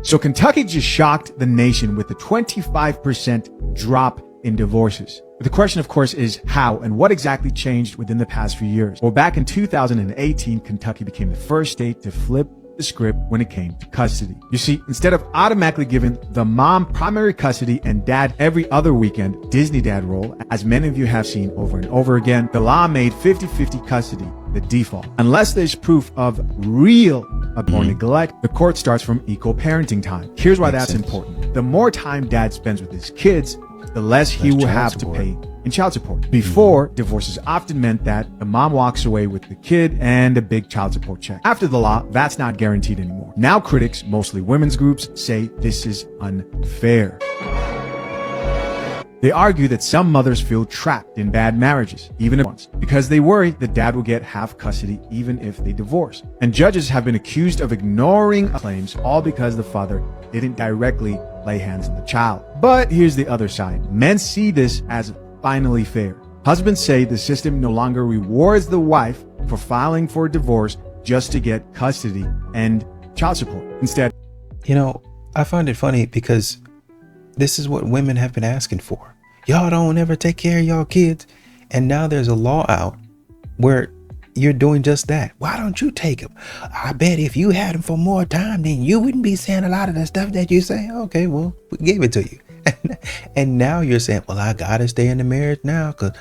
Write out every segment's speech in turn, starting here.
So Kentucky just shocked the nation with a 25% drop in divorces. But the question, of course, is how and what exactly changed within the past few years. Well, back in 2018, Kentucky became the first state to flip the script when it came to custody. You see, instead of automatically giving the mom primary custody and dad every other weekend Disney dad role, as many of you have seen over and over again, the law made 50-50 custody the default. Unless there's proof of real or neglect, the court starts from equal parenting time. Here's why that's important. The more time dad spends with his kids, the less he will have to pay in child support. Before, divorces often meant that the mom walks away with the kid and a big child support check. After the law, that's not guaranteed anymore. Now critics, mostly women's groups, say this is unfair. They argue that some mothers feel trapped in bad marriages, even if once, because they worry the dad will get half custody even if they divorce. And judges have been accused of ignoring claims, all because the father didn't directly lay hands on the child. But here's the other side. Men see this as finally fair. Husbands say the system no longer rewards the wife for filing for a divorce just to get custody and child support. Instead, I find it funny because this is what women have been asking for. Y'all don't ever take care of y'all kids. And now there's a law out where you're doing just that. Why don't you take them? I bet if you had them for more time, then you wouldn't be saying a lot of the stuff that you say. Okay, well, we gave it to you. And now you're saying, well, I got to stay in the marriage now because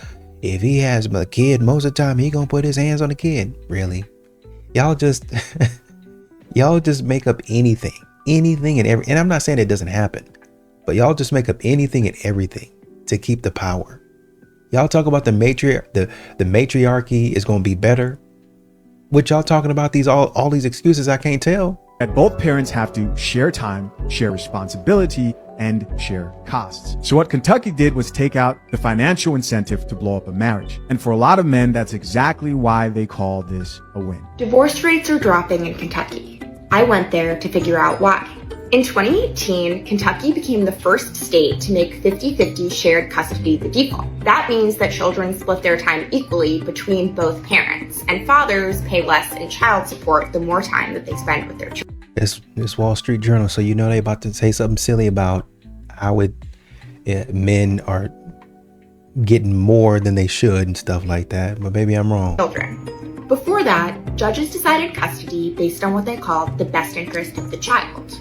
if he has a kid, most of the time he going to put his hands on the kid. Really? Y'all just make up anything and everything. And I'm not saying it doesn't happen, but y'all just make up anything and everything to keep the power. Y'all talk about the matriarchy is going to be better. What y'all talking about all these excuses I can't tell. That both parents have to share time, share responsibility, and share costs. So what Kentucky did was take out the financial incentive to blow up a marriage. And for a lot of men, that's exactly why they call this a win. Divorce rates are dropping in Kentucky. I went there to figure out why. In 2018, Kentucky became the first state to make 50-50 shared custody the default. That means that children split their time equally between both parents, and fathers pay less in child support the more time that they spend with their children. It's Wall Street Journal, so they about to say something silly about how men are getting more than they should and stuff like that, but maybe I'm wrong. Children. Before that, judges decided custody based on what they called the best interest of the child.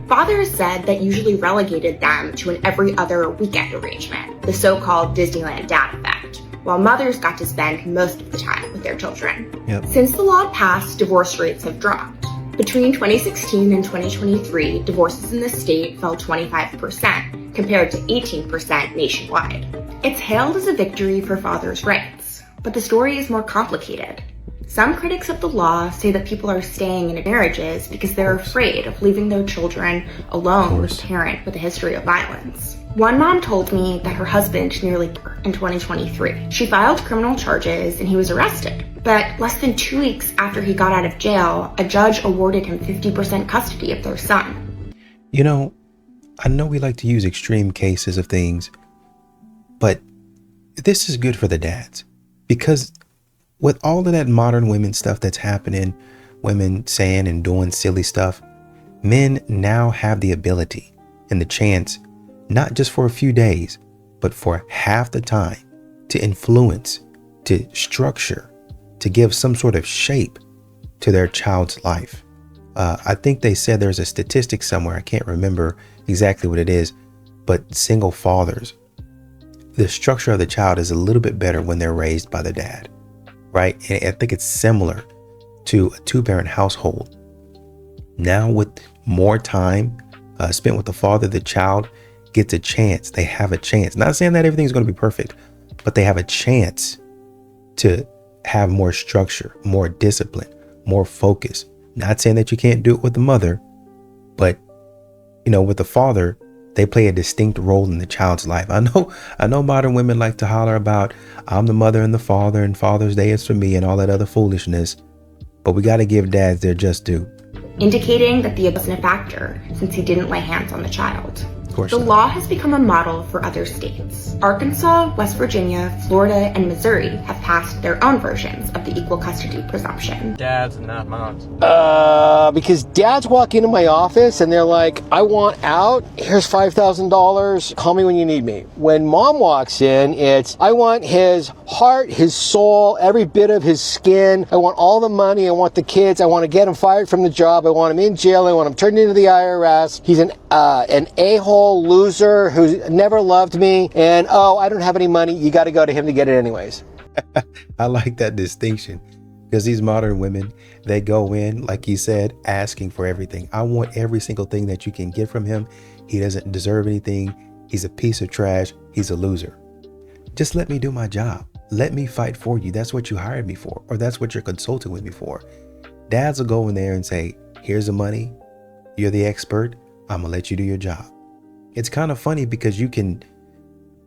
Fathers said that usually relegated them to an every other weekend arrangement, the so-called Disneyland dad effect, while mothers got to spend most of the time with their children. Since the law passed, divorce rates have dropped. Between 2016 and 2023, divorces in the state fell 25%, compared to 18% nationwide. It's hailed as a victory for fathers' rights, but the story is more complicated. Some critics of the law say that people are staying in marriages because they're afraid of leaving their children alone with a parent with a history of violence. One mom told me that her husband nearly died in 2023. She filed criminal charges and he was arrested. But less than 2 weeks after he got out of jail, a judge awarded him 50% custody of their son. I know we like to use extreme cases of things, but this is good for the dads because with all of that modern women stuff that's happening, women saying and doing silly stuff, men now have the ability and the chance, not just for a few days, but for half the time to influence, to structure, to give some sort of shape to their child's life. I think they said there's a statistic somewhere, I can't remember exactly what it is, but single fathers, the structure of the child is a little bit better when they're raised by the dad. Right? And I think it's similar to a two-parent household. Now with more time spent with the father, the child gets a chance. They have a chance. Not saying that everything's going to be perfect, but they have a chance to have more structure, more discipline, more focus. Not saying that you can't do it with the mother, but with the father, they play a distinct role in the child's life. I know modern women like to holler about I'm the mother and the father and Father's Day is for me and all that other foolishness, but we got to give dads their just due. Indicating that the abuse wasn't a factor since he didn't lay hands on the child. course The not. law has become a model for other states. Arkansas, West Virginia, Florida, and Missouri have passed their own versions of the equal custody presumption. Dads and not moms. Because dads walk into my office and they're like, I want out. Here's $5,000. Call me when you need me. When mom walks in, it's, I want his heart, his soul, every bit of his skin. I want all the money. I want the kids. I want to get him fired from the job. I want him in jail. I want him turned into the IRS. He's an a-hole loser who never loved me. And, oh, I don't have any money. You got to go to him to get it anyways. I like that distinction, because these modern women, they go in, like you said, asking for everything. I want every single thing that you can get from him. He doesn't deserve anything. He's a piece of trash. He's a loser. Just let me do my job. Let me fight for you. That's what you hired me for, or that's what you're consulting with me for. Dads will go in there and say, here's the money. You're the expert. I'm going to let you do your job. It's kind of funny because you can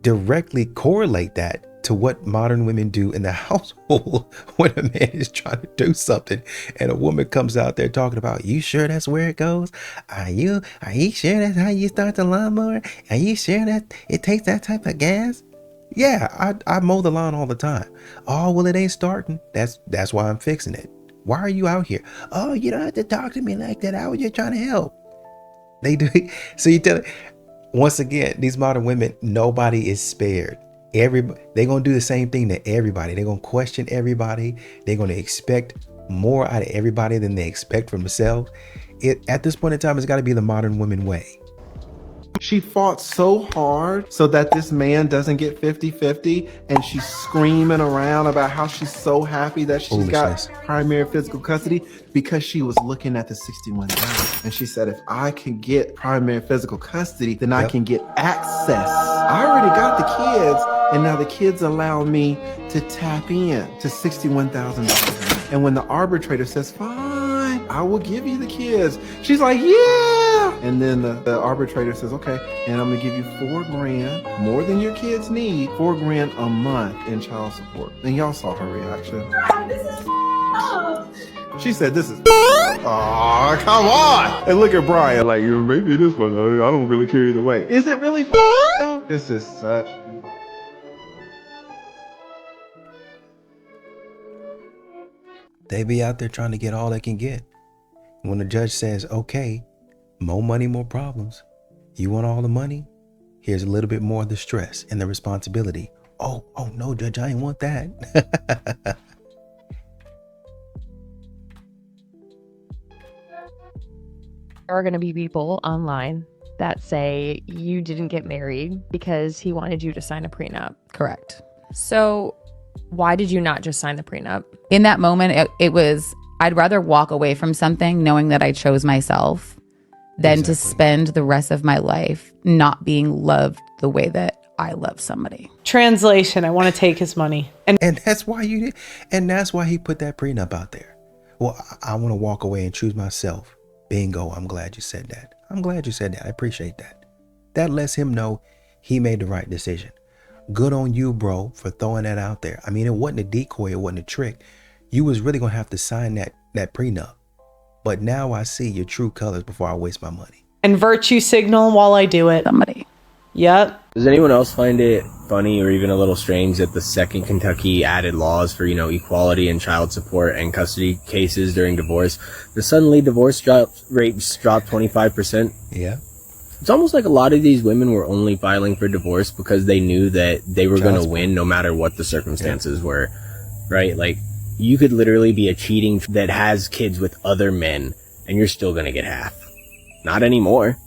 directly correlate that to what modern women do in the household when a man is trying to do something and a woman comes out there talking about, you sure that's where it goes? Are you sure that's how you start the lawnmower? Are you sure that it takes that type of gas? Yeah, I mow the lawn all the time. Oh, well, it ain't starting. That's why I'm fixing it. Why are you out here? Oh, you don't have to talk to me like that. I was just trying to help. They do. So you tell, once again, these modern women, nobody is spared. They're going to do the same thing to everybody. They're going to question everybody. They're going to expect more out of everybody than they expect from themselves. At this point in time, it's got to be the modern woman way. She fought so hard so that this man doesn't get 50-50, and she's screaming around about how she's so happy that she's got primary physical custody because she was looking at the 61,000. And she said, if I can get primary physical custody, then I can get access. I already got the kids, and now the kids allow me to tap in to $61,000. And when the arbitrator says, fine, I will give you the kids, she's like, yeah. And then the arbitrator says, okay, and I'm gonna give you $4,000, more than your kids need, $4,000 a month in child support. And y'all saw her reaction. This is up. She said, this is oh, come on. And look at Brian, like, maybe this one, I don't really care either way. Is it really This is such. They be out there trying to get all they can get. When the judge says, okay, more money, more problems. You want all the money? Here's a little bit more of the stress and the responsibility. Oh no, judge, I ain't want that. There are going to be people online that say you didn't get married because he wanted you to sign a prenup. Correct. So why did you not just sign the prenup? In that moment, it was, I'd rather walk away from something knowing that I chose myself than to spend the rest of my life not being loved the way that I love somebody. Translation, I want to take his money. And that's why you did. And that's why he put that prenup out there. Well, I want to walk away and choose myself. Bingo. I'm glad you said that. I'm glad you said that. I appreciate that. That lets him know he made the right decision. Good on you, bro, for throwing that out there. I mean, it wasn't a decoy. It wasn't a trick. You was really going to have to sign that prenup. But now I see your true colors before I waste my money. And virtue signal while I do it. Somebody. Yep. Does anyone else find it funny or even a little strange that the second Kentucky added laws for, equality in child support and custody cases during divorce, the suddenly divorce rates dropped 25%? Yeah. It's almost like a lot of these women were only filing for divorce because they knew that they were going to win no matter what the circumstances were, right? Like, you could literally be a cheating that has kids with other men and you're still going to get half. Not anymore.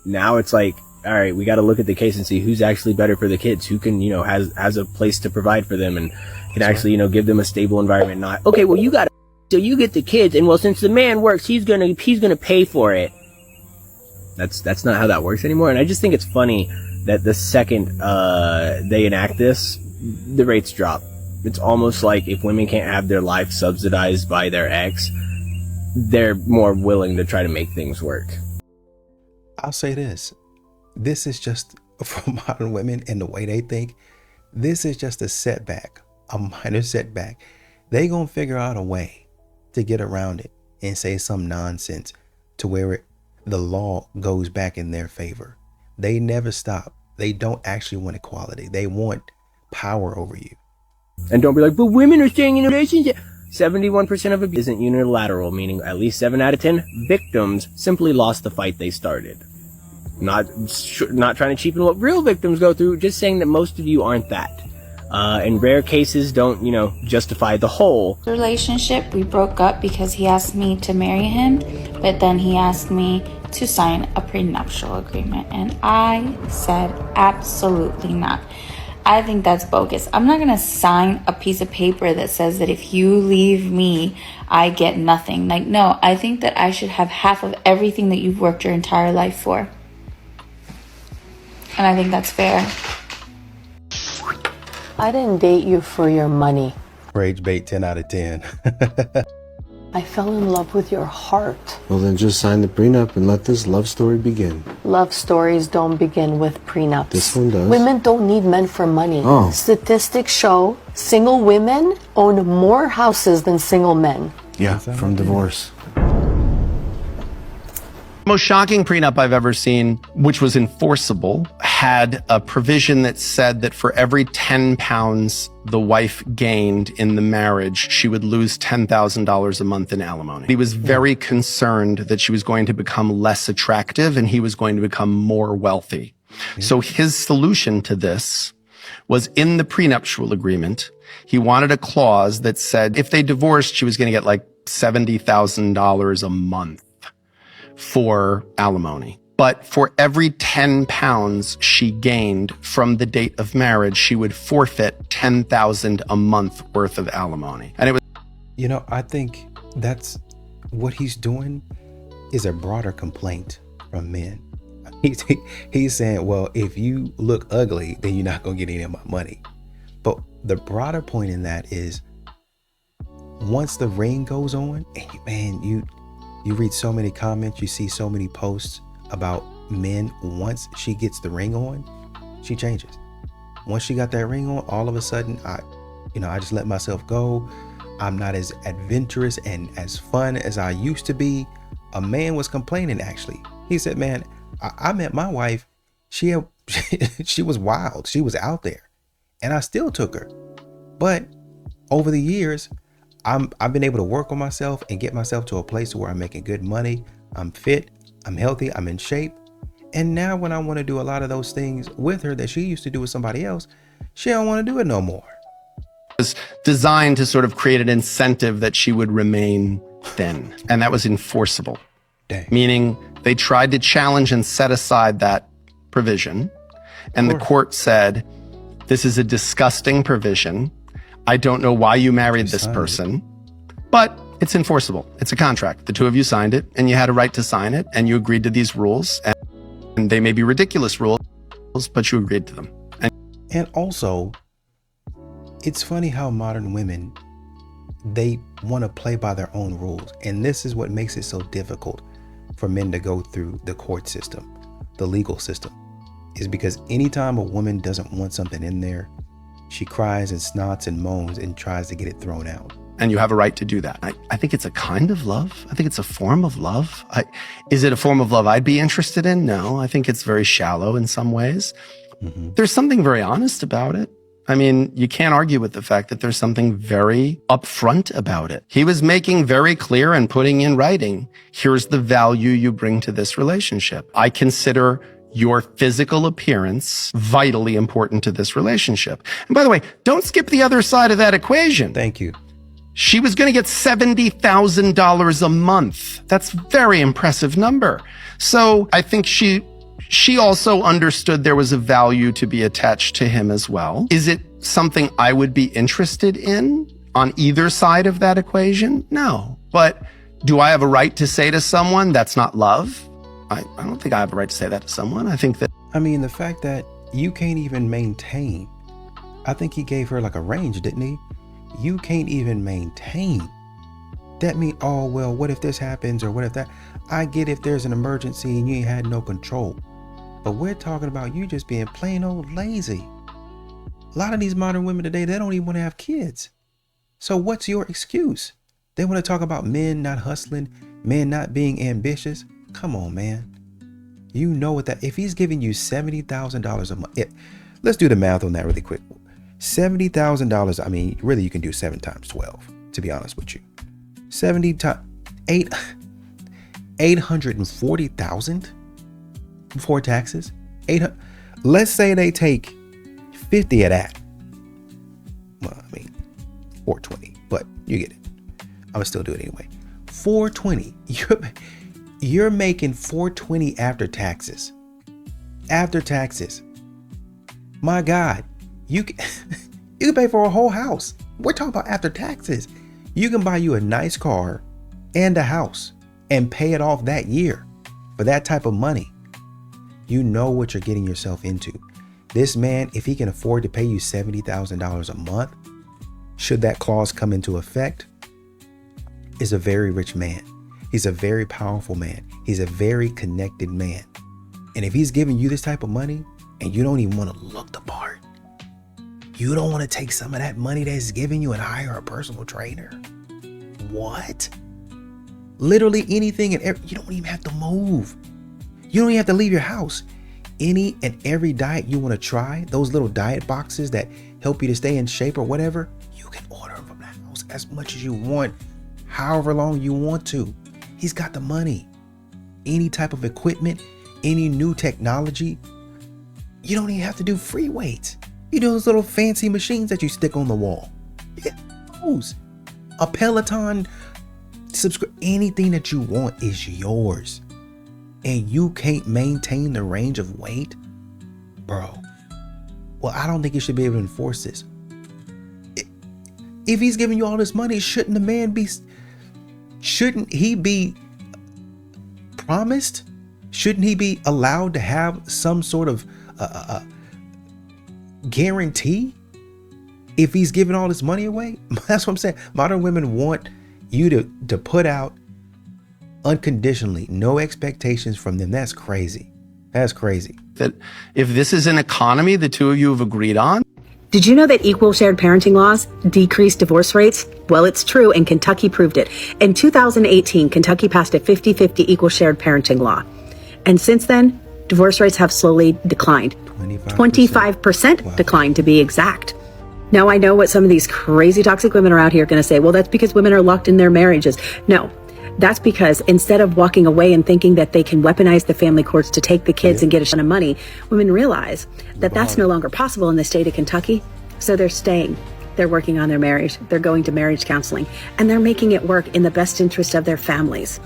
Now it's like, all right, we got to look at the case and see who's actually better for the kids, who can, has a place to provide for them and can actually, give them a stable environment. Not, okay, well, you got to, so you get the kids, and well, since the man works, he's going to pay for it. That's not how that works anymore. And I just think it's funny that the second, they enact this, the rates drop. It's almost like if women can't have their life subsidized by their ex, they're more willing to try to make things work. I'll say this. This is just, for modern women and the way they think, this is just a setback, a minor setback. They gonna figure out a way to get around it and say some nonsense to where the law goes back in their favor. They never stop. They don't actually want equality. They want power over you. And don't be like, but women are staying in a relationship. 71% of abuse isn't unilateral, meaning at least 7 out of 10 victims simply lost the fight they started. Not trying to cheapen what real victims go through, just saying that most of you aren't that. In rare cases, don't, justify the whole. Relationship, we broke up because he asked me to marry him, but then he asked me to sign a prenuptial agreement, and I said absolutely not. I think that's bogus. I'm not gonna sign a piece of paper that says that if you leave me, I get nothing. Like, no, I think that I should have half of everything that you've worked your entire life for. And I think that's fair. I didn't date you for your money. Rage bait 10 out of 10. I fell in love with your heart. Well, then just sign the prenup and let this love story begin. Love stories don't begin with prenups. This one does. Women don't need men for money. Oh. Statistics show single women own more houses than single men. Yeah, from divorce. Most shocking prenup I've ever seen, which was enforceable, had a provision that said that for every 10 pounds the wife gained in the marriage, she would lose $10,000 a month in alimony. He was very concerned that she was going to become less attractive and he was going to become more wealthy. So his solution to this was in the prenuptial agreement. He wanted a clause that said if they divorced, she was going to get like $70,000 a month for alimony. But for every 10 pounds she gained from the date of marriage, she would forfeit $10,000 a month worth of alimony. And it was, I think that's what he's doing is a broader complaint from men. He's saying, well, if you look ugly, then you're not going to get any of my money. But the broader point in that is once the ring goes on, man, you read so many comments, you see so many posts about men. Once she gets the ring on, she changes. Once she got that ring on, all of a sudden, I just let myself go. I'm not as adventurous and as fun as I used to be. A man was complaining, actually. He said, man, I met my wife. She was wild. She was out there. And I still took her. But over the years, I've been able to work on myself and get myself to a place where I'm making good money. I'm fit, I'm healthy, I'm in shape. And now when I want to do a lot of those things with her that she used to do with somebody else, she don't want to do it no more. It was designed to sort of create an incentive that she would remain thin. And that was enforceable. Dang. Meaning they tried to challenge and set aside that provision. And the court said, this is a disgusting provision. I don't know why you married this person, but it's enforceable. It's a contract. The two of you signed it and you had a right to sign it and you agreed to these rules, and they may be ridiculous rules, but you agreed to them. And also, it's funny how modern women, they want to play by their own rules. And this is what makes it so difficult for men to go through the court system, the legal system, is because anytime a woman doesn't want something in there, she cries and snots and moans and tries to get it thrown out. And you have a right to do that. I think it's a kind of love. I think it's a form of love. Is it a form of love I'd be interested in? No, I think it's very shallow in some ways. Mm-hmm. There's something very honest about it. I mean, you can't argue with the fact that there's something very upfront about it. He was making very clear and putting in writing, here's the value you bring to this relationship. I consider your physical appearance vitally important to this relationship. And by the way, don't skip the other side of that equation. Thank you. She was going to get $70,000 a month. That's a very impressive number. So I think she also understood there was a value to be attached to him as well. Is it something I would be interested in on either side of that equation? No. But do I have a right to say to someone that's not love? I don't think I have a right to say that to someone. I think that... the fact that you can't even maintain. I think he gave her like a range, didn't he? You can't even maintain. That means, oh, well, what if this happens or what if that? I get if there's an emergency and you ain't had no control. But we're talking about you just being plain old lazy. A lot of these modern women today, they don't even want to have kids. So what's your excuse? They want to talk about men not hustling, men not being ambitious. Come on, man. You know what that, if he's giving you $70,000 a month, let's do the math on that really quick. $70,000. I mean, really, you can do 7 times 12, to be honest with you. 70 times 840,000 before taxes. 800. Let's say they take 50 of that. Well, I mean, 420, but you get it. I'm gonna still do it anyway. 420. You're making 420 after taxes. After taxes. My God, you can pay for a whole house. We're talking about after taxes. You can buy you a nice car and a house and pay it off that year for that type of money. You know what you're getting yourself into. This man, if he can afford to pay you $70,000 a month, should that clause come into effect, is a very rich man. He's a very powerful man. He's a very connected man. And if he's giving you this type of money and you don't even want to look the part, you don't want to take some of that money that he's giving you and hire a personal trainer. What? Literally anything and you don't even have to move. You don't even have to leave your house. Any and every diet you want to try, those little diet boxes that help you to stay in shape or whatever, you can order them from the house as much as you want, however long you want to. He's got the money. Any type of equipment, any new technology. You don't even have to do free weights. You do those little fancy machines that you stick on the wall. You get those. A Peloton, anything that you want is yours. And you can't maintain the range of weight, bro. Well, I don't think you should be able to enforce this. If he's giving you all this money, shouldn't he be promised? Shouldn't he be allowed to have some sort of guarantee if he's giving all this money away? That's what I'm saying. Modern women want you to put out unconditionally, no expectations from them. That's crazy. That's crazy. That if this is an economy the two of you have agreed on. Did you know that equal shared parenting laws decrease divorce rates? Well, it's true, and Kentucky proved it. In 2018, Kentucky passed a 50-50 equal shared parenting law. And since then, divorce rates have slowly declined. 25% declined, to be exact. Now, I know what some of these crazy toxic women are out here going to say. Well, that's because women are locked in their marriages. No. That's because instead of walking away and thinking that they can weaponize the family courts to take the kids and get a ton of money, women realize that that's no longer possible in the state of Kentucky. So they're staying. They're working on their marriage. They're going to marriage counseling. And they're making it work in the best interest of their families.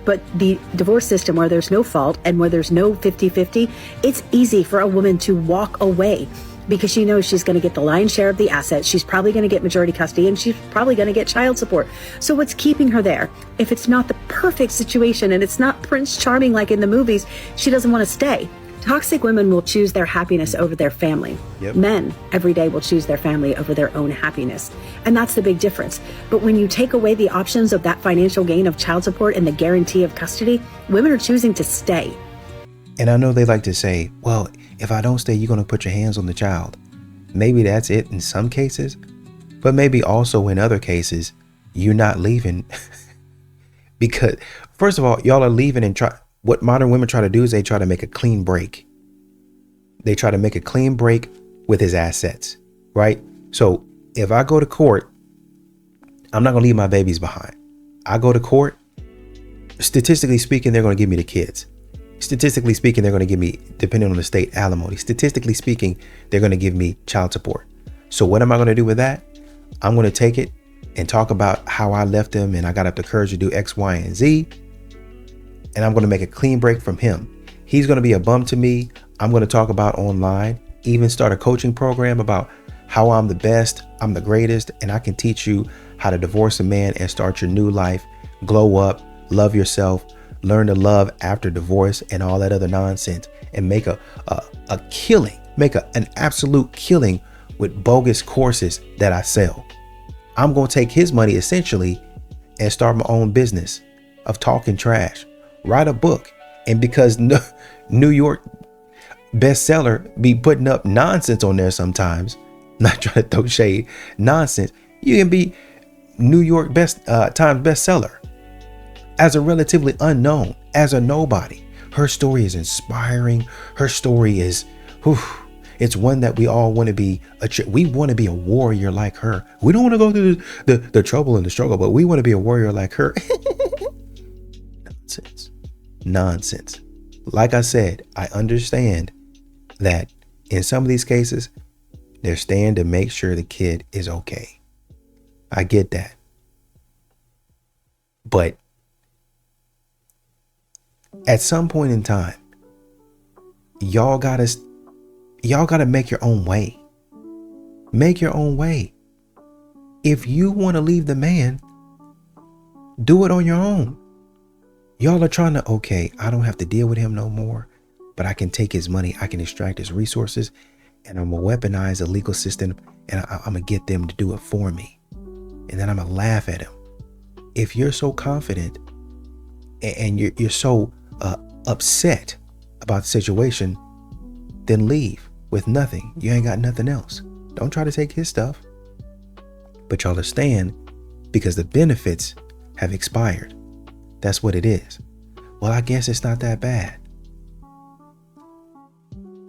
But the divorce system, where there's no fault and where there's no 50-50, it's easy for a woman to walk away because she knows she's going to get the lion's share of the assets. She's probably going to get majority custody, and she's probably going to get child support. So what's keeping her there? If it's not the perfect situation and it's not Prince Charming like in the movies, she doesn't want to stay. Toxic women will choose their happiness over their family. Yep. Men every day will choose their family over their own happiness. And that's the big difference. But when you take away the options of that financial gain of child support and the guarantee of custody, women are choosing to stay. And I know they like to say, well, if I don't stay, you're going to put your hands on the child. Maybe that's it in some cases, but maybe also in other cases, you're not leaving because, first of all, y'all are leaving and what modern women try to do is they try to make a clean break. They try to make a clean break with his assets, right? So if I go to court, I'm not going to leave my babies behind. I go to court, statistically speaking, they're going to give me the kids. Statistically speaking, they're going to give me, depending on the state, alimony. Statistically speaking, they're going to give me child support. So what am I going to do with that? I'm going to take it and talk about how I left him and I got up the courage to do X, Y, and Z. And I'm going to make a clean break from him. He's going to be a bum to me. I'm going to talk about online, even start a coaching program about how I'm the best, I'm the greatest, and I can teach you how to divorce a man and start your new life, glow up, love yourself, learn to love after divorce and all that other nonsense, and make a killing, make an absolute killing with bogus courses that I sell. I'm going to take his money essentially and start my own business of talking trash, write a book. And because New York bestseller be putting up nonsense on there sometimes, not trying to throw shade, nonsense, you can be New York Times bestseller as a relatively unknown, as a nobody. Her story is inspiring. Her story is, it's one that we all want to be. We want to be a warrior like her. We don't want to go through the trouble and the struggle, but we want to be a warrior like her. Nonsense. Like I said, I understand that in some of these cases, they're staying to make sure the kid is okay. I get that. But at some point in time, y'all gotta make your own way. Make your own way. If you want to leave the man, do it on your own. Y'all are trying to, okay, I don't have to deal with him no more, but I can take his money, I can extract his resources, and I'm gonna weaponize the legal system, and I'm gonna get them to do it for me. And then I'm gonna laugh at him. If you're so confident and you're so upset about the situation, then leave with nothing. You ain't got nothing else. Don't try to take his stuff. But y'all are staying because the benefits have expired. That's what it is. Well, I guess it's not that bad.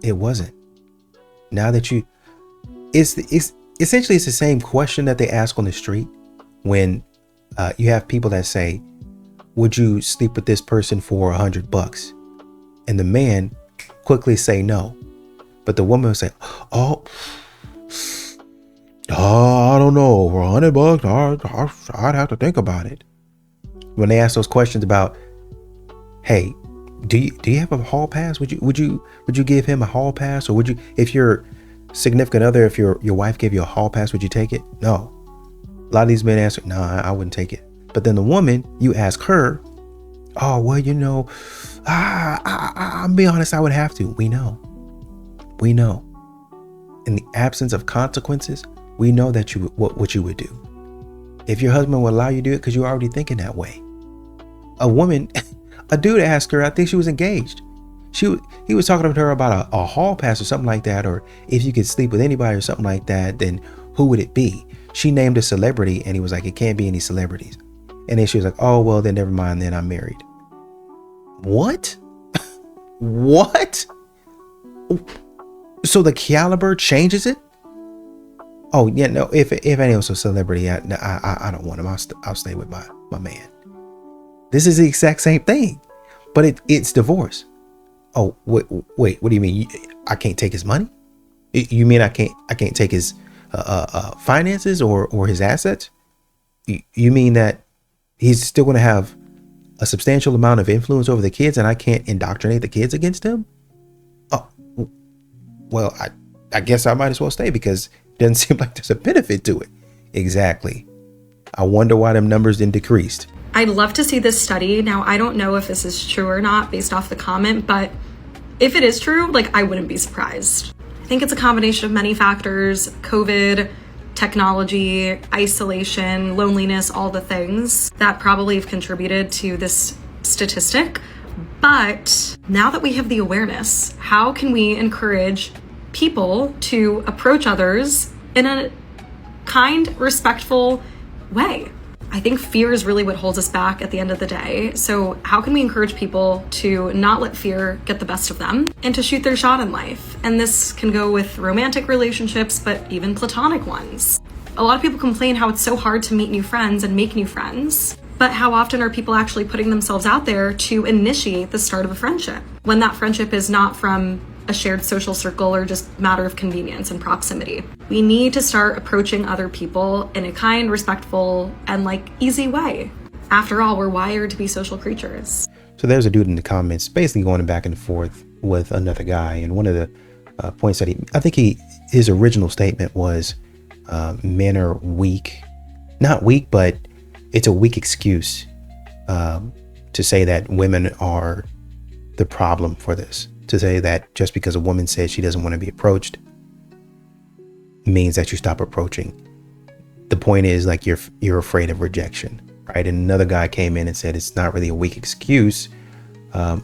It wasn't. Now that it's essentially it's the same question that they ask on the street when you have people that say, would you sleep with this person for $100? And the man quickly say no. But the woman will say, oh, I don't know, for $100, I'd have to think about it. When they ask those questions about, hey, do you have a hall pass? Would you give him a hall pass? Or would you, if your significant other, if your wife gave you a hall pass, would you take it? No. A lot of these men answer, no, I wouldn't take it. But then the woman, you ask her, oh, well, you know, I'm being honest, I would have to. We know. In the absence of consequences, we know that what you would do. If your husband would allow you to do it, because you're already thinking that way. A dude asked her, I think she was engaged. He was talking to her about a hall pass or something like that, or if you could sleep with anybody or something like that, then who would it be? She named a celebrity, and he was like, it can't be any celebrities. And then she was like, oh, well, then never mind, then I'm married. What? What? So the caliber changes it? Oh, yeah, no, if anyone's a celebrity, I don't want him. I'll stay with my man. This is the exact same thing, but it's divorce. Oh, wait, what do you mean? I can't take his money? You mean I can't take his finances or his assets? You mean that he's still going to have a substantial amount of influence over the kids and I can't indoctrinate the kids against him? Oh, well, I guess I might as well stay because it doesn't seem like there's a benefit to it. Exactly. I wonder why them numbers didn't decrease. I'd love to see this study. Now, I don't know if this is true or not based off the comment, but if it is true, I wouldn't be surprised. I think it's a combination of many factors: COVID, technology, isolation, loneliness, all the things that probably have contributed to this statistic. But now that we have the awareness, how can we encourage people to approach others in a kind, respectful way? I think fear is really what holds us back at the end of the day. So how can we encourage people to not let fear get the best of them and to shoot their shot in life? And this can go with romantic relationships, but even platonic ones. A lot of people complain how it's so hard to meet new friends and make new friends. But how often are people actually putting themselves out there to initiate the start of a friendship when that friendship is not from a shared social circle or just matter of convenience and proximity? We need to start approaching other people in a kind, respectful, and easy way. After all, we're wired to be social creatures. So there's a dude in the comments basically going back and forth with another guy. And one of the points that his original statement was men are weak. Not weak, but it's a weak excuse to say that women are the problem for this. To say that just because a woman says she doesn't want to be approached means that you stop approaching. The point is you're afraid of rejection, right? And another guy came in and said it's not really a weak excuse.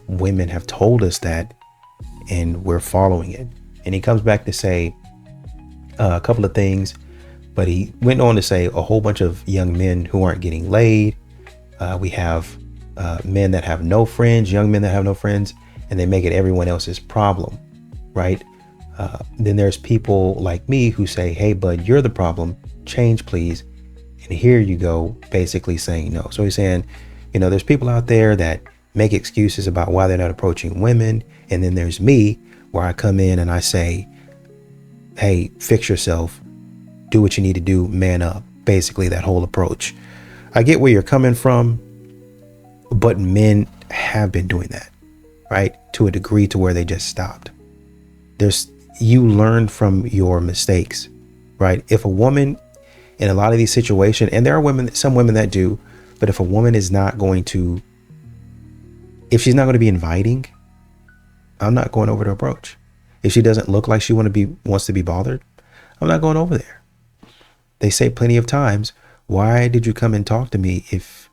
Women have told us that and we're following it. And he comes back to say a couple of things, but he went on to say a whole bunch of young men who aren't getting laid. We have men that have no friends, young men that have no friends. and they make it everyone else's problem, right? Then there's people like me who say, hey, bud, you're the problem. Change, please. And here you go, basically saying no. So he's saying, there's people out there that make excuses about why they're not approaching women. And then there's me, where I come in and I say, hey, fix yourself, do what you need to do, man up. Basically, that whole approach. I get where you're coming from, but men have been doing that, right? To a degree to where they just stopped. You learn from your mistakes, right? If a woman in a lot of these situations, and there are some women that do, but if a woman is not going to, if she's not going to be inviting, I'm not going over to approach. If she doesn't look like she wants to be bothered, I'm not going over there. They say plenty of times, why did you come and talk to me if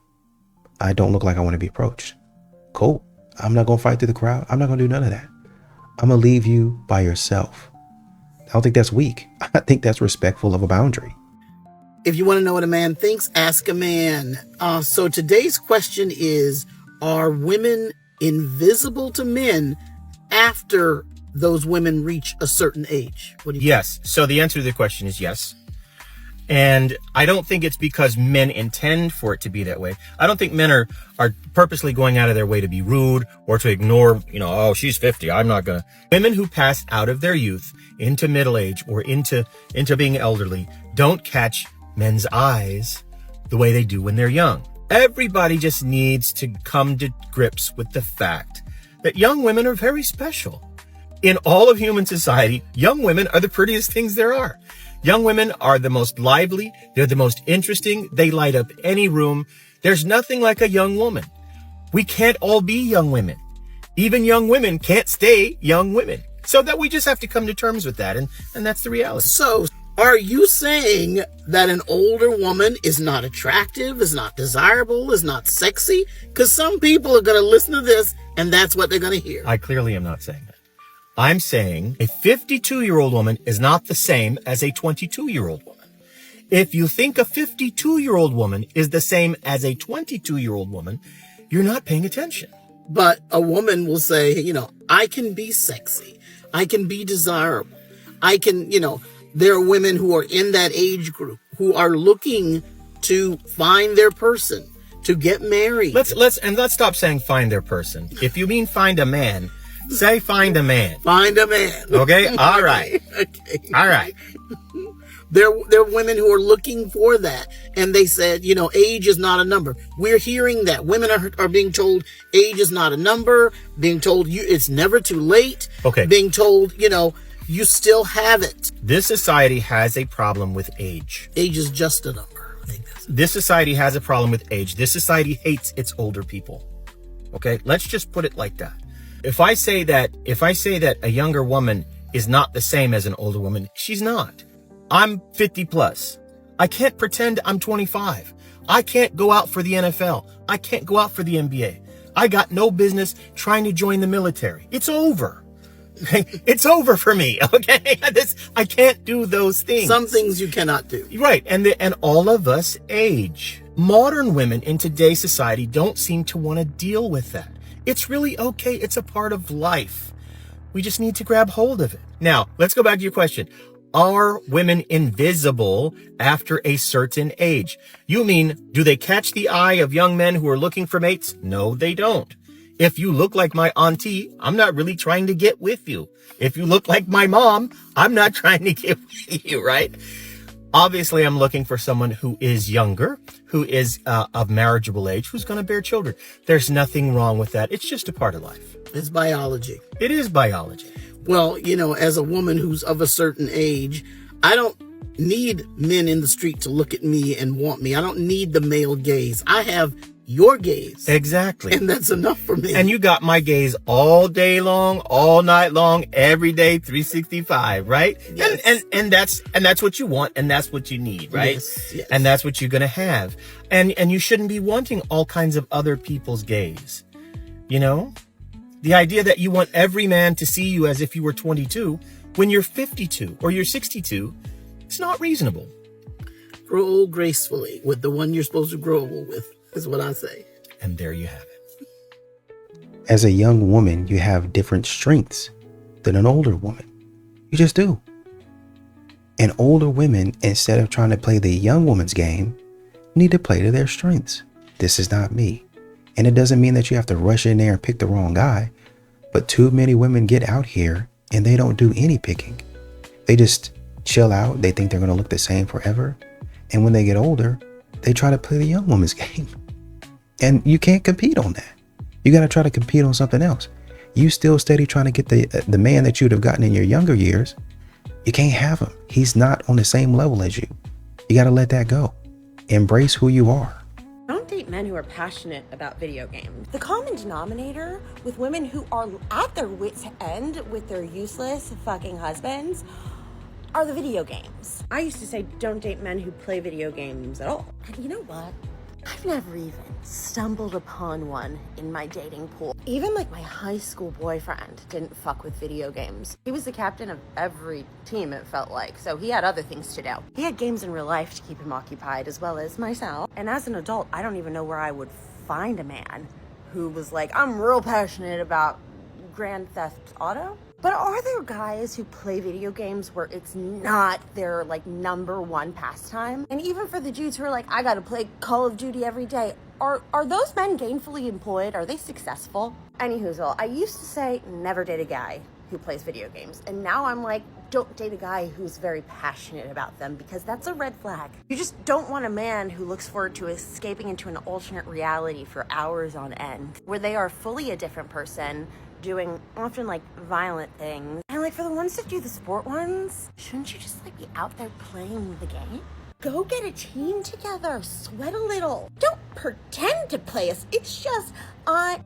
I don't look like I want to be approached? Cool. I'm not going to fight through the crowd. I'm not going to do none of that. I'm going to leave you by yourself. I don't think that's weak. I think that's respectful of a boundary. If you want to know what a man thinks, ask a man. So today's question is, are women invisible to men after those women reach a certain age? What do you Yes. So the answer to the question is yes. And I don't think it's because men intend for it to be that way. I don't think men are purposely going out of their way to be rude or to ignore, oh, she's 50, I'm not gonna. Women who pass out of their youth into middle age or into being elderly don't catch men's eyes the way they do when they're young. Everybody just needs to come to grips with the fact that young women are very special. In all of human society, young women are the prettiest things there are. Young women are the most lively. They're the most interesting. They light up any room. There's nothing like a young woman. We can't all be young women. Even young women can't stay young women. So that we just have to come to terms with that. And that's the reality. So are you saying that an older woman is not attractive, is not desirable, is not sexy? Because some people are going to listen to this and that's what they're going to hear. I clearly am not saying that. I'm saying a 52-year-old woman is not the same as a 22-year-old woman. If you think a 52-year-old woman is the same as a 22-year-old woman, you're not paying attention. But a woman will say, I can be sexy. I can be desirable. I can, there are women who are in that age group who are looking to find their person, to get married. Let's stop saying find their person. If you mean find a man, say find a man. Find a man. Okay? All right. Okay. All right. There are women who are looking for that. And they said, age is not a number. We're hearing that. Women are being told age is not a number, being told it's never too late. Okay. Being told, you still have it. This society has a problem with age. Age is just a number. This society has a problem with age. This society hates its older people. Okay? Let's just put it like that. If I say that a younger woman is not the same as an older woman, she's not. I'm 50 plus. I can't pretend I'm 25. I can't go out for the NFL. I can't go out for the NBA. I got no business trying to join the military. It's over. It's over for me. Okay. I can't do those things. Some things you cannot do. Right. And all of us age. Modern women in today's society don't seem to want to deal with that. It's really okay. It's a part of life. We just need to grab hold of it. Now, let's go back to your question. Are women invisible after a certain age? You mean, do they catch the eye of young men who are looking for mates? No, they don't. If you look like my auntie, I'm not really trying to get with you. If you look like my mom, I'm not trying to get with you, right? Obviously, I'm looking for someone who is younger, who is of marriageable age, who's going to bear children. There's nothing wrong with that. It's just a part of life. It's biology. It is biology. Well, as a woman who's of a certain age, I don't need men in the street to look at me and want me. I don't need the male gaze. I have your gaze. Exactly. And that's enough for me. And you got my gaze all day long, all night long, every day, 365, right? Yes. And that's what you want, and that's what you need, right? Yes. And that's what you're gonna have. And you shouldn't be wanting all kinds of other people's gaze. The idea that you want every man to see you as if you were 22 when you're 52 or you're 62, it's not reasonable. Grow old gracefully with the one you're supposed to grow old with, is what I say. And there you have it. As a young woman, you have different strengths than an older woman. You just do. And older women, instead of trying to play the young woman's game, need to play to their strengths. This is not me. And it doesn't mean that you have to rush in there and pick the wrong guy, but too many women get out here and they don't do any picking. They just chill out. They think they're going to look the same forever. And when they get older, they try to play the young woman's game. And you can't compete on that. You got to try to compete on something else. You still steady trying to get the man that you'd have gotten in your younger years. You can't have him. He's not on the same level as you. You got to let that go. Embrace who you are. Don't date men who are passionate about video games. The common denominator with women who are at their wits' end with their useless fucking husbands are the video games. I used to say don't date men who play video games at all. And you know what? I've never even stumbled upon one in my dating pool. Even like my high school boyfriend didn't fuck with video games. He was the captain of every team, it felt like, so he had other things to do. He had games in real life to keep him occupied, as well as myself. And as an adult, I don't even know where I would find a man who was like, I'm real passionate about Grand Theft Auto. But are there guys who play video games where it's not their like number one pastime? And even for the dudes who are like, I gotta play Call of Duty every day, are those men gainfully employed? Are they successful? Anywho, I used to say never date a guy who plays video games. And now I'm like, don't date a guy who's very passionate about them, because that's a red flag. You just don't want a man who looks forward to escaping into an alternate reality for hours on end, where they are fully a different person, doing often like violent things. And like for the ones that do the sport ones, shouldn't you just like be out there playing the game? Go get a team together, sweat a little. Don't pretend to play us. It's just,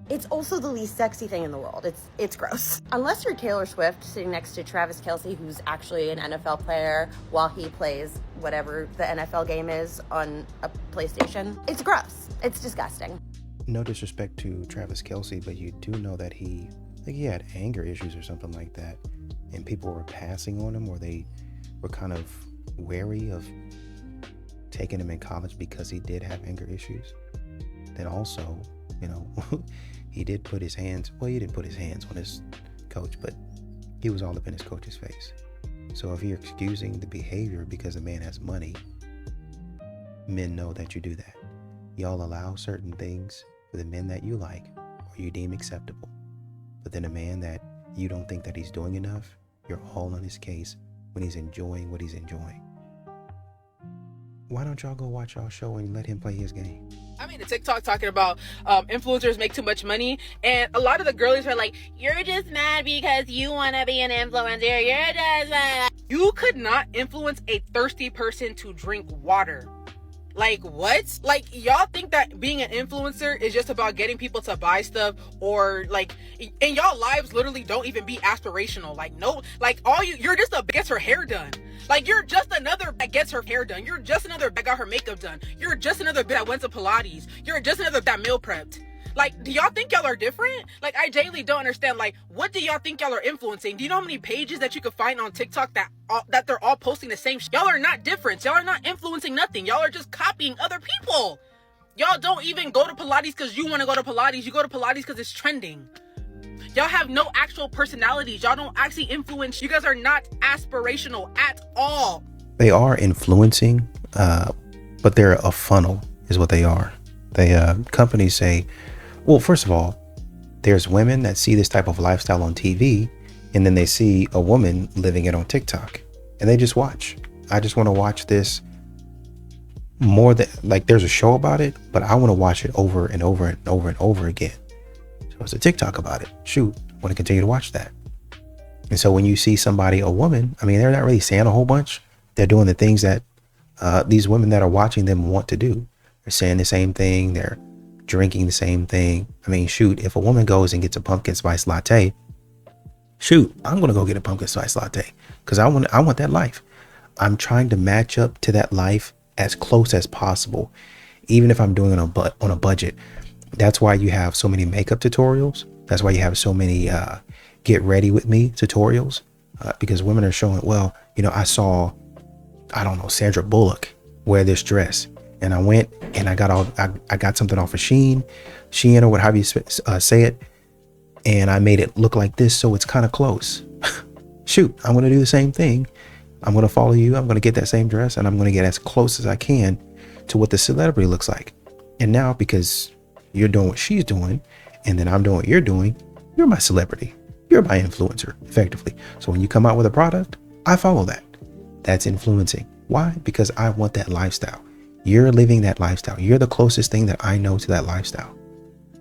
it's also the least sexy thing in the world. It's gross. Unless you're Taylor Swift sitting next to Travis Kelce, who's actually an NFL player while he plays whatever the NFL game is on a PlayStation. It's gross. It's disgusting. No disrespect to Travis Kelce, but you do know that he had anger issues or something like that, and people were passing on him, or they were kind of wary of taking him in college because he did have anger issues. Then also, he did put his hands, well, he didn't put his hands on his coach, but he was all up in his coach's face. So if you're excusing the behavior because a man has money, men know that you do that. Y'all allow certain things for the men that you like or you deem acceptable. But then a man that you don't think that he's doing enough, you're all on his case when he's enjoying what he's enjoying. Why don't y'all go watch y'all show and let him play his game? I made a TikTok talking about influencers make too much money, and a lot of the girlies are like, you're just mad because you want to be an influencer. You're just mad. You could not influence a thirsty person to drink water. Like, what? Like, y'all think that being an influencer is just about getting people to buy stuff, or like, and y'all lives literally don't even be aspirational. Like, no, like you're just a gets her hair done. Like, you're just another that gets her hair done. You're just another that got her makeup done. You're just another that went to Pilates. You're just another that meal prepped. Like, do y'all think y'all are different? Like, I genuinely don't understand. Like, what do y'all think y'all are influencing? Do you know how many pages that you could find on TikTok that they're all posting the same shit? Y'all are not different. Y'all are not influencing nothing. Y'all are just copying other people. Y'all don't even go to Pilates because you want to go to Pilates. You go to Pilates because it's trending. Y'all have no actual personalities. Y'all don't actually influence. You guys are not aspirational at all. They are influencing, but they're a funnel is what they are. Companies say, well, first of all, there's women that see this type of lifestyle on TV, and then they see a woman living it on TikTok, and they just watch. I just want to watch this more than, like, there's a show about it, but I want to watch it over and over and over and over again. So it's a TikTok about it. Shoot, I want to continue to watch that. And so when you see somebody, a woman, I mean, they're not really saying a whole bunch. They're doing the things that these women that are watching them want to do. They're saying the same thing. They're drinking the same thing. I mean, shoot, if a woman goes and gets a pumpkin spice latte, shoot, I'm going to go get a pumpkin spice latte because I want that life. I'm trying to match up to that life as close as possible, even if I'm doing it on a budget. That's why you have so many makeup tutorials. That's why you have so many get ready with me tutorials, because women are showing, well, I saw, I don't know, Sandra Bullock wear this dress. And I went and I got something off of Shein or whatever you say it. and I made it look like this, so it's kind of close. Shoot, I'm going to do the same thing. I'm going to follow you. I'm going to get that same dress, and I'm going to get as close as I can to what the celebrity looks like. And now, because you're doing what she's doing, and then I'm doing what you're doing, you're my celebrity. You're my influencer, effectively. So when you come out with a product, I follow that. That's influencing. Why? Because I want that lifestyle. You're living that lifestyle. You're the closest thing that I know to that lifestyle.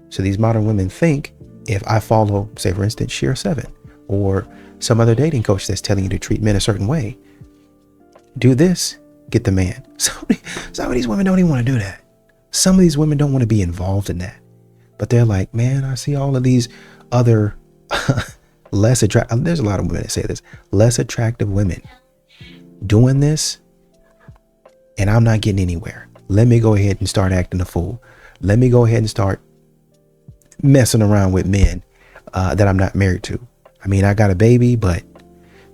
So these modern women think if I follow, say for instance, Sheer 7 or some other dating coach that's telling you to treat men a certain way, do this, get the man. Some of these women don't even want to do that. Some of these women don't want to be involved in that. But they're like, man, I see all of these other less attractive, there's a lot of women that say this, less attractive women doing this, and I'm not getting anywhere. Let me go ahead and start acting a fool. Let me go ahead and start messing around with men that I'm not married to. I mean, I got a baby, but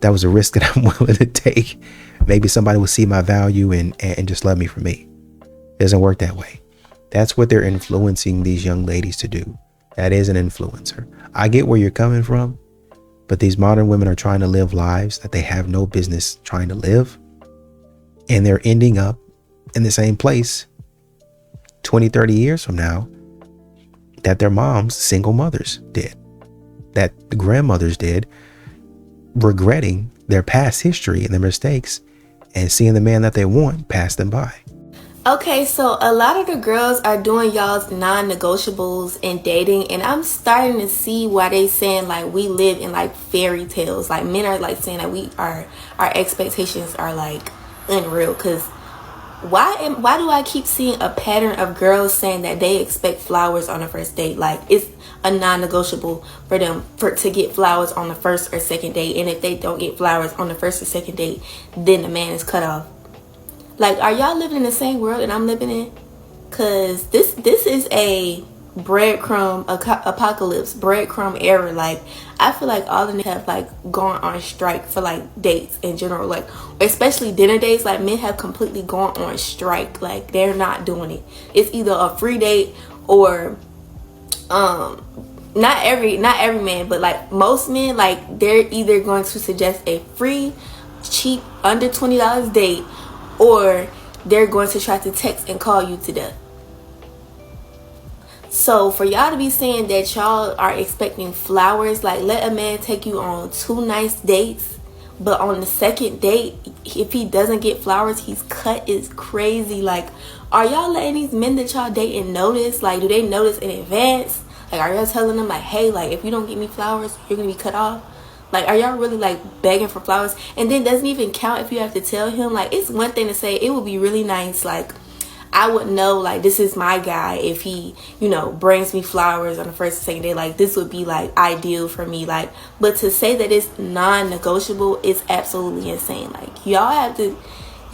that was a risk that I'm willing to take. Maybe somebody will see my value and just love me for me. It doesn't work that way. That's what they're influencing these young ladies to do. That is an influencer. I get where you're coming from, but these modern women are trying to live lives that they have no business trying to live. And they're ending up in the same place 20, 30 years from now that their moms, single mothers, did, that the grandmothers did, regretting their past history and their mistakes and seeing the man that they want pass them by. Okay, so a lot of the girls are doing y'all's non-negotiables in dating, and I'm starting to see why they saying like we live in like fairy tales. Like men are like saying that our expectations are like unreal. Cause why do I keep seeing a pattern of girls saying that they expect flowers on the first date? Like it's a non-negotiable for them to get flowers on the first or second date, and if they don't get flowers on the first or second date, then the man is cut off. Like, are y'all living in the same world that I'm living in? Cause this is a breadcrumb apocalypse, breadcrumb era. Like, I feel like all of them have like gone on strike for like dates in general, like especially dinner dates. Like men have completely gone on strike. Like they're not doing it. It's either a free date or not every man, but like most men, like they're either going to suggest a free, cheap, under $20 date, or they're going to try to text and call you to death. So for y'all to be saying that y'all are expecting flowers, like let a man take you on 2 nice dates, but on the second date, if he doesn't get flowers, he's cut, is crazy. Like, are y'all letting these men that y'all dating notice? Like, do they notice in advance? Like, are y'all telling them like, hey, like if you don't get me flowers, you're gonna be cut off? Like, are y'all really like begging for flowers? And then doesn't even count if you have to tell him. Like, it's one thing to say it would be really nice, like I would know like this is my guy if he, you know, brings me flowers on the first and second day. Like this would be like ideal for me. Like, but to say that it's non-negotiable is absolutely insane. Like y'all have to,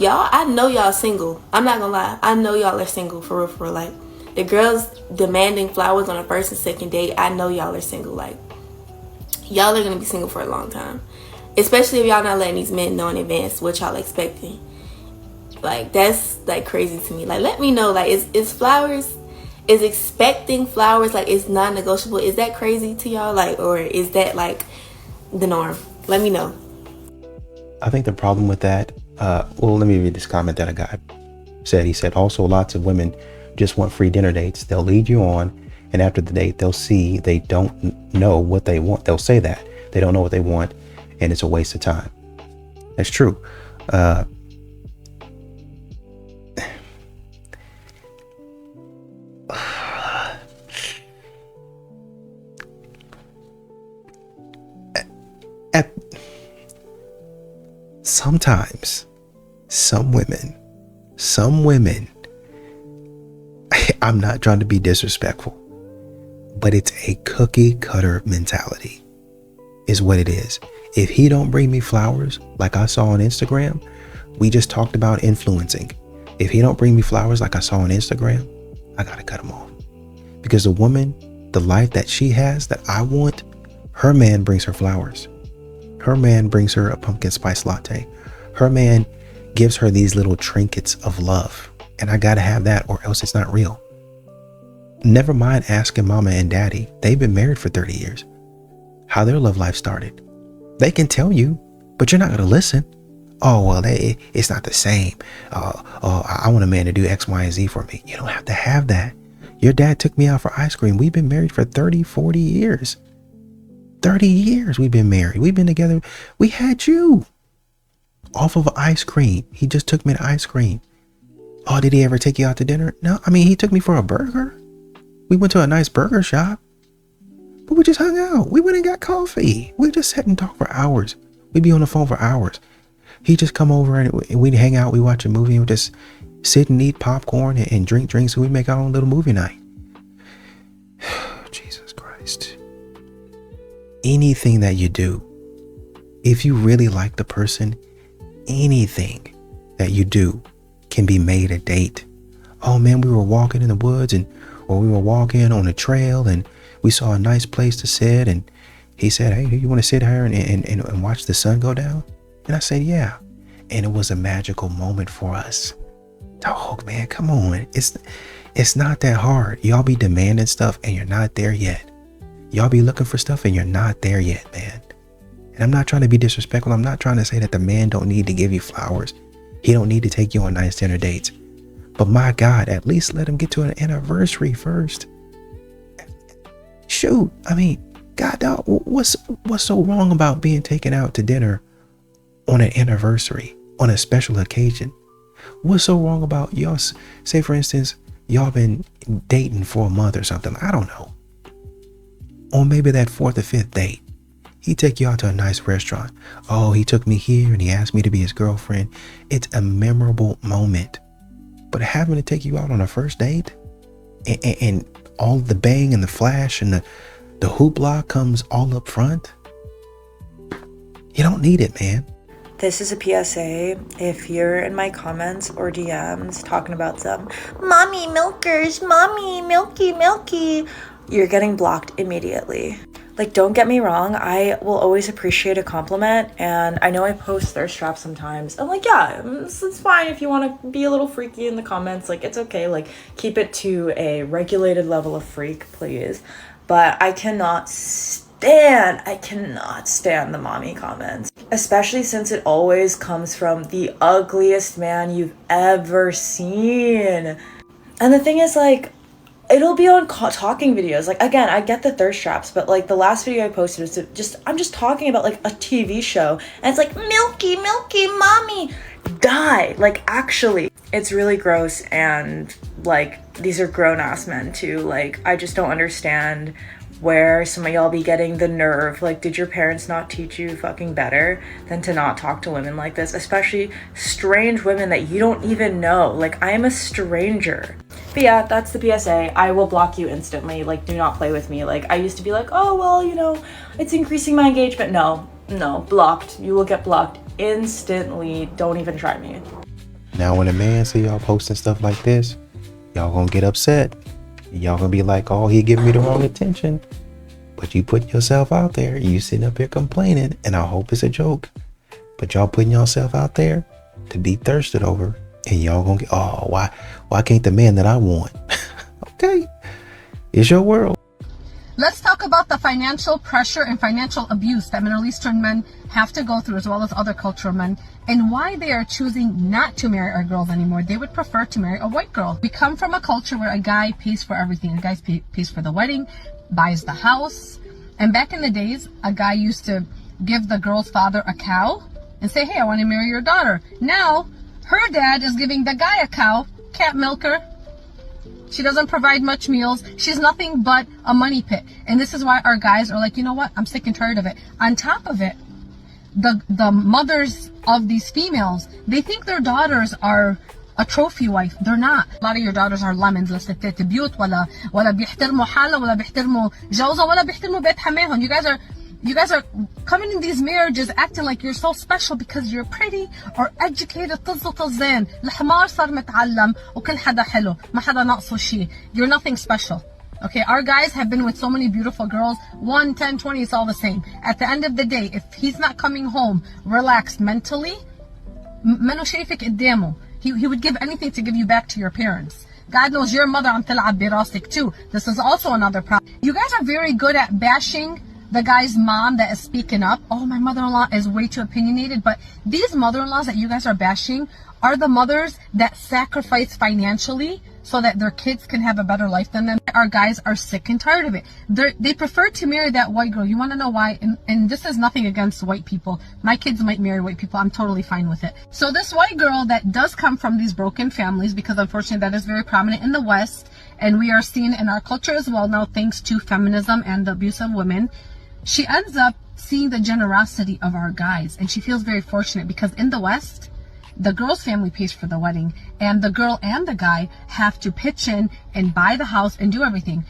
I know y'all single. I'm not gonna lie, I know y'all are single for real. Like the girls demanding flowers on the first and second date, I know y'all are single. Like y'all are gonna be single for a long time, especially if y'all not letting these men know in advance what y'all expecting. Like that's like crazy to me. Like let me know, like is flowers, is expecting flowers like it's non-negotiable, is that crazy to y'all? Like, or is that like the norm? Let me know. I think the problem with that, well, let me read this comment that a guy said. He said also lots of women just want free dinner dates. They'll lead you on, and after the date they'll see they don't know what they want. They'll say that they don't know what they want, and it's a waste of time. That's true. Sometimes some women, I'm not trying to be disrespectful, but it's a cookie cutter mentality is what it is. If he don't bring me flowers like I saw on Instagram, we just talked about influencing. If he don't bring me flowers like I saw on Instagram, I gotta cut him off. Because the woman, the life that she has that I want, her man brings her flowers. Her man brings her a pumpkin spice latte. Her man gives her these little trinkets of love. And I gotta have that or else it's not real. Never mind asking mama and daddy. They've been married for 30 years. how their love life started. They can tell you, but you're not going to listen. Oh, well, it's not the same. I want a man to do X, Y, and Z for me. You don't have to have that. Your dad took me out for ice cream. We've been married for 30, 40 years. 30 years we've been married. We've been together. We had you off of ice cream. He just took me to ice cream. Oh, did he ever take you out to dinner? No, I mean, he took me for a burger. We went to a nice burger shop. But we just hung out. We went and got coffee. We just sat and talked for hours. We'd be on the phone for hours. He'd just come over and we'd hang out. We'd watch a movie and we'd just sit and eat popcorn and drink drinks. And we'd make our own little movie night. Jesus Christ. Anything that you do, if you really like the person, anything that you do can be made a date. Oh man, we were walking in the woods or we were walking on a trail and we saw a nice place to sit, and he said, hey, you want to sit here and watch the sun go down? And I said, yeah. And it was a magical moment for us. Dog, man, come on. It's not that hard. Y'all be demanding stuff and you're not there yet. Y'all be looking for stuff and you're not there yet, man. And I'm not trying to be disrespectful. I'm not trying to say that the man don't need to give you flowers. He don't need to take you on nice dinner dates. But my God, at least let him get to an anniversary first. Shoot, I mean, God, dog, what's so wrong about being taken out to dinner on an anniversary, on a special occasion? What's so wrong about y'all? Say, for instance, y'all been dating for a month or something. I don't know. Or maybe that 4th or 5th date, he take you out to a nice restaurant. Oh, he took me here and he asked me to be his girlfriend. It's a memorable moment. But having to take you out on a first date and all the bang and the flash and the hoopla comes all up front, you don't need it, man. This is a PSA. If you're in my comments or DMs talking about some mommy milkers, mommy milky, you're getting blocked immediately. Like, don't get me wrong, I will always appreciate a compliment, and I know I post thirst traps sometimes. I'm like, yeah, it's fine if you want to be a little freaky in the comments. Like, it's okay. Like, keep it to a regulated level of freak, please. But I cannot stand the mommy comments, especially since it always comes from the ugliest man you've ever seen. And the thing is, like, it'll be on talking videos. Like, again, I get the thirst traps, but like the last video I posted is I'm just talking about like a TV show, and it's like milky mommy, die. Like, actually, it's really gross, and like these are grown-ass men too. Like, I just don't understand where some of y'all be getting the nerve. Like, did your parents not teach you fucking better than to not talk to women like this, especially strange women that you don't even know? Like, I am a stranger. But yeah, that's the PSA. I will block you instantly. Like, do not play with me. Like, I used to be like, oh, well, you know, it's increasing my engagement. No, blocked. You will get blocked instantly. Don't even try me. Now, when a man see y'all posting stuff like this, y'all gonna get upset. Y'all gonna be like, oh, he giving me the wrong attention. But you put yourself out there. You sitting up here complaining, and I hope it's a joke. But y'all putting yourself out there to be thirsted over, and y'all gonna get, oh, why can't the man that I want? Okay, it's your world. Let's talk about the financial pressure and financial abuse that Middle Eastern men have to go through, as well as other cultural men, and why they are choosing not to marry our girls anymore. They would prefer to marry a white girl. We come from a culture where a guy pays for everything. A guy pays for the wedding, buys the house. And back in the days, a guy used to give the girl's father a cow and say, hey, I want to marry your daughter. Now, her dad is giving the guy a cow, can't milk her. She doesn't provide much meals. She's nothing but a money pit. And this is why our guys are like, you know what? I'm sick and tired of it. On top of it, the mothers of these females, they think their daughters are a trophy wife. They're not. A lot of your daughters are lemons. لستات بيوت ولا بيحترموا حالة ولا بيحترموا جوزها ولا بيحترموا بيت حماهم. You guys are coming in these marriages acting like you're so special because you're pretty or educated. طز طزان. الحمار صار متعلم وكل حدا حلو. ما حدا ناقصه شيء. You're nothing special. Okay, our guys have been with so many beautiful girls. 1, 10, 20, it's all the same. At the end of the day, if he's not coming home relaxed mentally, منو شايفك قدامه. He would give anything to give you back to your parents. God knows your mother عم تلعب براسك too. This is also another problem. You guys are very good at bashing the guy's mom that is speaking up. Oh, my mother-in-law is way too opinionated. But these mother-in-laws that you guys are bashing are the mothers that sacrifice financially so that their kids can have a better life than them. Our guys are sick and tired of it. They prefer to marry that white girl. You want to know why? And this is nothing against white people. My kids might marry white people. I'm totally fine with it. So this white girl that does come from these broken families, because unfortunately that is very prominent in the West, and we are seen in our culture as well now thanks to feminism and the abuse of women, she ends up seeing the generosity of our guys, and she feels very fortunate because in the West, the girl's family pays for the wedding, and the girl and the guy have to pitch in and buy the house and do everything.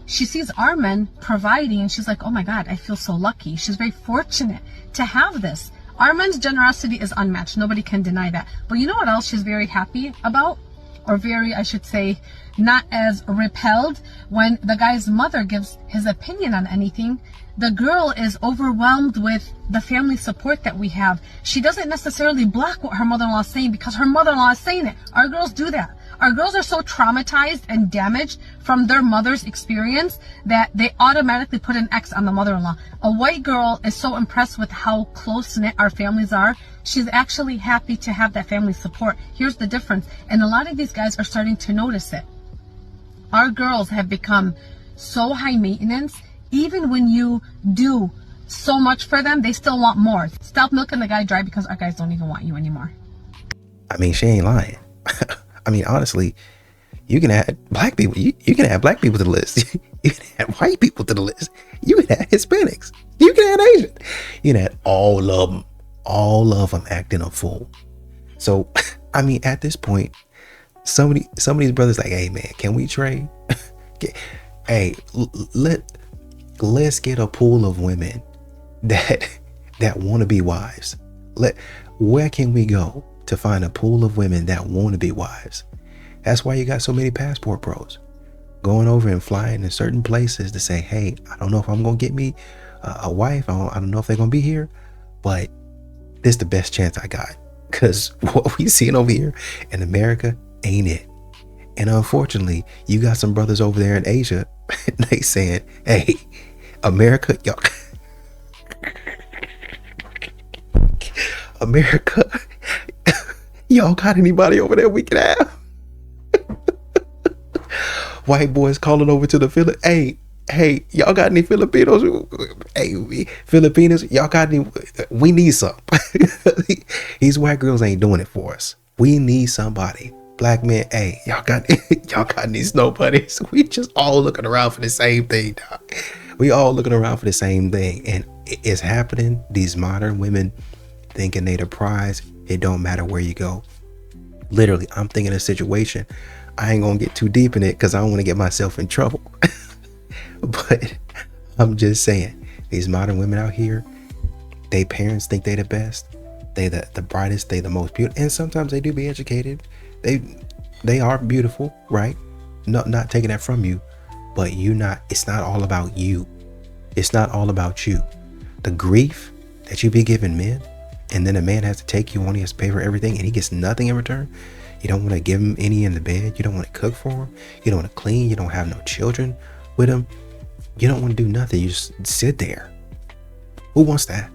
She sees our men providing, and she's like, oh my God, I feel so lucky. She's very fortunate to have this. Our men's generosity is unmatched. Nobody can deny that. But you know what else she's very happy about? Or very, I should say, not as repelled? When the guy's mother gives his opinion on anything, the girl is overwhelmed with the family support that we have. She doesn't necessarily block what her mother-in-law is saying because her mother-in-law is saying it. Our girls do that. Our girls are so traumatized and damaged from their mother's experience that they automatically put an X on the mother-in-law. A white girl is so impressed with how close-knit our families are. She's actually happy to have that family support. Here's the difference. And a lot of these guys are starting to notice it. Our girls have become so high maintenance. Even when you do so much for them, they still want more. Stop milking the guy dry because our guys don't even want you anymore. I mean, she ain't lying. I mean, honestly, you can add black people. You can add black people to the list. You can add white people to the list. You can add Hispanics. You can add Asian. You can add all of them. All of them acting a fool. So, I mean, at this point, some of these brothers like, hey man, can we trade? Hey, let's get a pool of women that want to be wives. Where can we go to find a pool of women that want to be wives? That's why you got so many passport pros going over and flying in certain places to say, hey, I don't know if I'm going to get me a wife. I don't know if they're going to be here, but this is the best chance I got. Because what we seeing over here in America ain't it. And unfortunately, you got some brothers over there in Asia, they saying, hey, America, y'all, America, y'all got anybody over there we can have? White boys calling over to the Philippines. Hey, y'all got any Filipinos? Hey, Filipinos, y'all got any? We need some. These white girls ain't doing it for us. We need somebody. Black men, hey, y'all got any snow bunnies? We just all looking around for the same thing, dog. We all looking around for the same thing, and it's happening. These modern women thinking they the prize. It don't matter where you go. Literally, I'm thinking a situation. I ain't gonna get too deep in it because I don't want to get myself in trouble. But I'm just saying, these modern women out here, they parents think they the best. They the brightest. They the most beautiful. And sometimes they do be educated. They are beautiful, right? Not taking that from you, but it's not all about you. It's not all about you. The grief that you be giving men, and then a man has to take you on, he has to pay for everything, and he gets nothing in return. You don't want to give him any in the bed. You don't want to cook for him. You don't want to clean. You don't have no children with him. You don't want to do nothing. You just sit there. Who wants that?